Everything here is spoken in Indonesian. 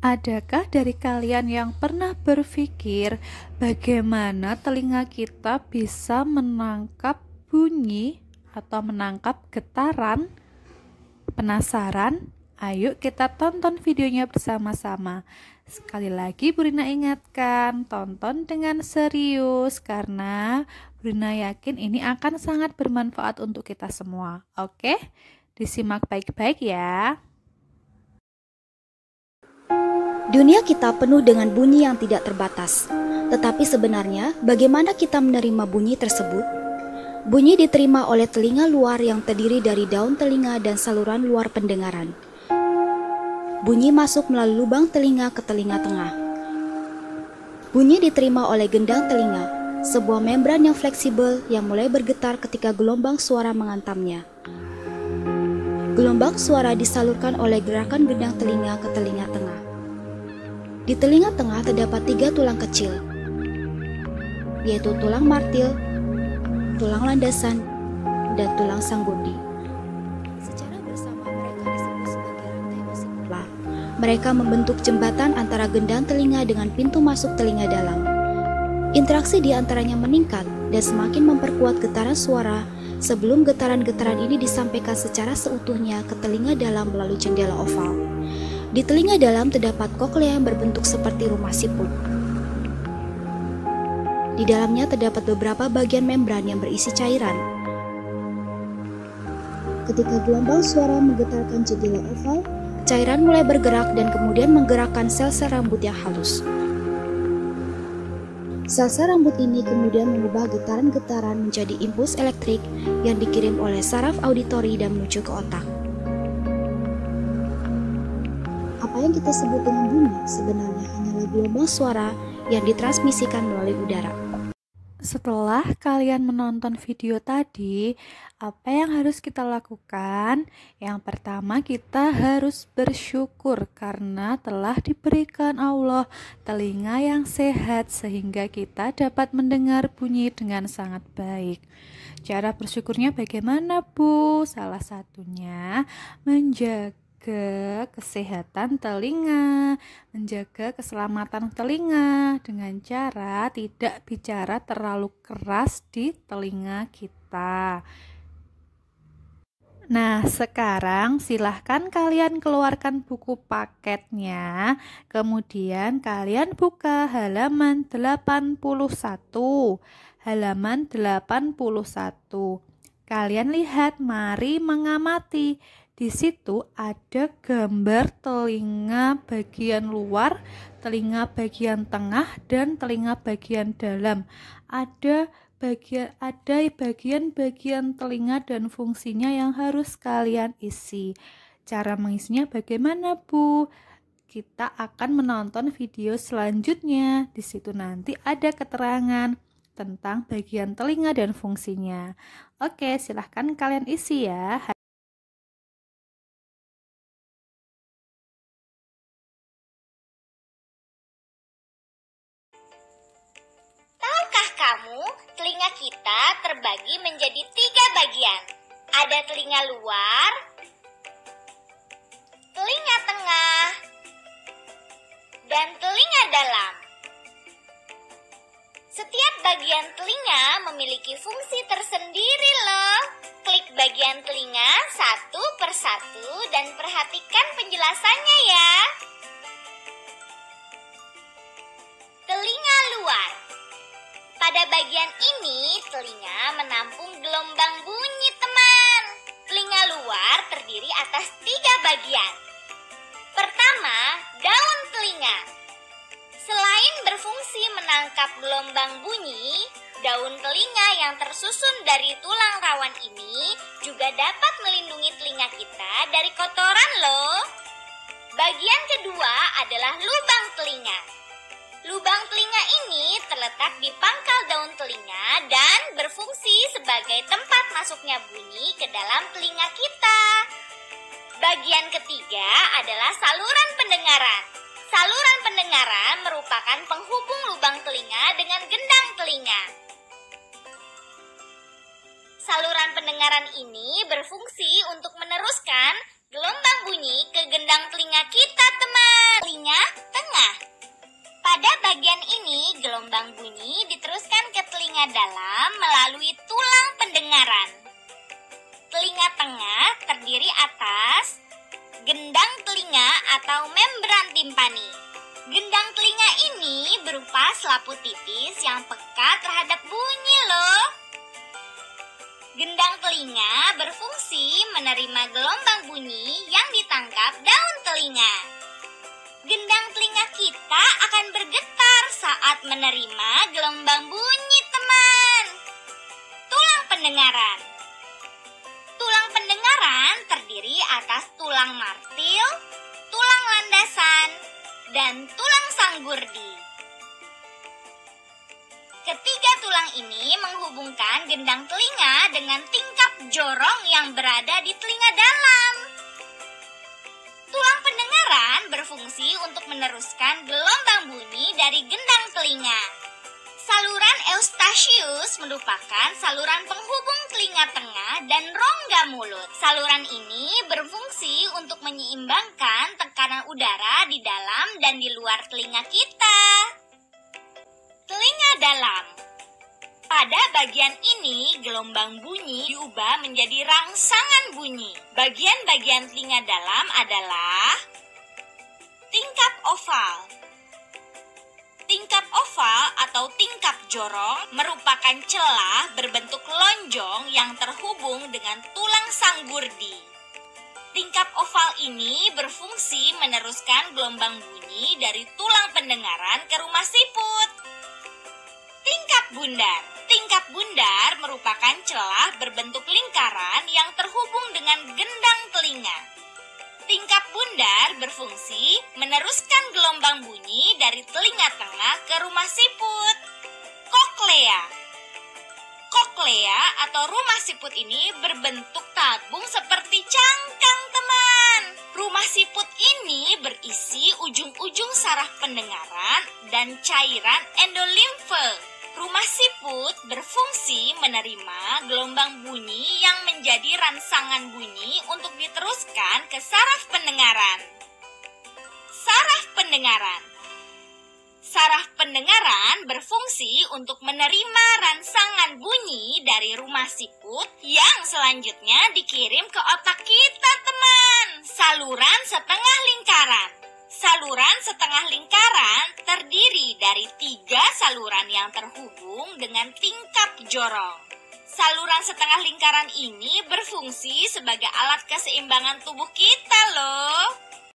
Adakah dari kalian yang pernah berpikir bagaimana telinga kita bisa menangkap bunyi atau menangkap getaran? Penasaran? Ayo kita tonton videonya bersama-sama. Sekali lagi Bu Rina ingatkan, tonton dengan serius karena Bu Rina yakin ini akan sangat bermanfaat untuk kita semua. Oke? Disimak baik-baik ya. Dunia kita penuh dengan bunyi yang tidak terbatas. Tetapi sebenarnya, bagaimana kita menerima bunyi tersebut? Bunyi diterima oleh telinga luar yang terdiri dari daun telinga dan saluran luar pendengaran. Bunyi masuk melalui lubang telinga ke telinga tengah. Bunyi diterima oleh gendang telinga, sebuah membran yang fleksibel yang mulai bergetar ketika gelombang suara menghantamnya. Gelombang suara disalurkan oleh gerakan gendang telinga ke telinga tengah. Di telinga tengah terdapat 3 tulang kecil, yaitu tulang martil, tulang landasan, dan tulang sanggurdi. Secara bersama mereka disebut sebagai rantai vestibula. Mereka membentuk jembatan antara gendang telinga dengan pintu masuk telinga dalam. Interaksi di antaranya meningkat dan semakin memperkuat getaran suara sebelum getaran-getaran ini disampaikan secara seutuhnya ke telinga dalam melalui jendela oval. Di telinga dalam terdapat koklea yang berbentuk seperti rumah siput. Di dalamnya terdapat beberapa bagian membran yang berisi cairan. Ketika gelombang suara menggetarkan jendela oval, cairan mulai bergerak dan kemudian menggerakkan sel-sel rambut yang halus. Sel-sel rambut ini kemudian mengubah getaran-getaran menjadi impuls elektrik yang dikirim oleh saraf auditori dan menuju ke otak. Apa yang kita sebut dengan bunyi sebenarnya hanyalah gelombang suara yang ditransmisikan melalui udara. Setelah kalian menonton video tadi, apa yang harus kita lakukan? Yang pertama, kita harus bersyukur karena telah diberikan Allah telinga yang sehat sehingga kita dapat mendengar bunyi dengan sangat baik. Cara bersyukurnya bagaimana, Bu? Salah satunya menjaga kesehatan telinga, menjaga keselamatan telinga dengan cara tidak bicara terlalu keras di telinga kita. Nah, sekarang silahkan kalian keluarkan buku paketnya, kemudian kalian buka halaman 81. Halaman 81. Kalian lihat, mari mengamati. Di situ ada gambar telinga bagian luar, telinga bagian tengah, dan telinga bagian dalam. Ada bagian-bagian telinga dan fungsinya yang harus kalian isi. Cara mengisinya bagaimana, Bu? Kita akan menonton video selanjutnya. Di situ nanti ada keterangan tentang bagian telinga dan fungsinya. Oke, silahkan kalian isi ya. Kamu, telinga kita terbagi menjadi 3 bagian. Ada telinga luar, telinga tengah, dan telinga dalam. Setiap bagian telinga memiliki fungsi tersendiri loh. Klik bagian telinga satu persatu dan perhatikan penjelasannya ya. Telinga luar. Pada bagian ini, telinga menampung gelombang bunyi, teman. Telinga luar terdiri atas 3 bagian. Pertama, daun telinga. Selain berfungsi menangkap gelombang bunyi, daun telinga yang tersusun dari tulang rawan ini juga dapat melindungi telinga kita dari kotoran loh. Bagian kedua adalah lubang telinga. Lubang telinga ini terletak di pangkal daun telinga dan berfungsi sebagai tempat masuknya bunyi ke dalam telinga kita. Bagian ketiga adalah saluran pendengaran. Saluran pendengaran merupakan penghubung lubang telinga dengan gendang telinga. Saluran pendengaran ini berfungsi untuk meneruskan gelombang bunyi ke gendang telinga kita, teman. Telinga atau membran timpani. Gendang telinga ini berupa selaput tipis yang peka terhadap bunyi loh. Gendang telinga berfungsi menerima gelombang bunyi yang ditangkap daun telinga. Gendang telinga kita akan bergetar saat menerima gelombang bunyi, teman. Tulang pendengaran. Tulang pendengaran terdiri atas tulang martil, tulang landasan, dan tulang sanggurdi. Ketiga tulang ini menghubungkan gendang telinga dengan tingkap jorong yang berada di telinga dalam. Tulang pendengaran berfungsi untuk meneruskan gelombang bunyi dari gendang telinga. Saluran Eustachius merupakan saluran penghubung telinga tengah dan rongga mulut. Saluran ini berfungsi untuk menyeimbangkan tekanan udara di dalam dan di luar telinga kita. Telinga dalam. Pada bagian ini, gelombang bunyi diubah menjadi rangsangan bunyi. Bagian-bagian telinga dalam adalah tingkap oval. Tingkap oval atau tingkap jorong merupakan celah berbentuk lonjong yang terhubung dengan tulang sanggurdi. Tingkap oval ini berfungsi meneruskan gelombang bunyi dari tulang pendengaran ke rumah siput. Tingkap bundar. Tingkap bundar merupakan celah berbentuk lingkaran yang terhubung dengan gendang telinga. Tingkap bundar berfungsi meneruskan gelombang bunyi dari telinga tengah ke rumah siput. Koklea. Koklea atau rumah siput ini berbentuk tabung seperti cangkang, teman. Rumah siput ini berisi ujung-ujung saraf pendengaran dan cairan endolimfe. Rumah siput berfungsi menerima gelombang bunyi yang menjadi rangsangan bunyi untuk diteruskan ke saraf pendengaran. Saraf pendengaran. Saraf pendengaran berfungsi untuk menerima rangsangan bunyi dari rumah siput yang selanjutnya dikirim ke otak kita, teman. Saluran setengah lingkaran. Saluran setengah lingkaran terdiri dari 3 saluran yang terhubung dengan tingkap jorong. Saluran setengah lingkaran ini berfungsi sebagai alat keseimbangan tubuh kita loh.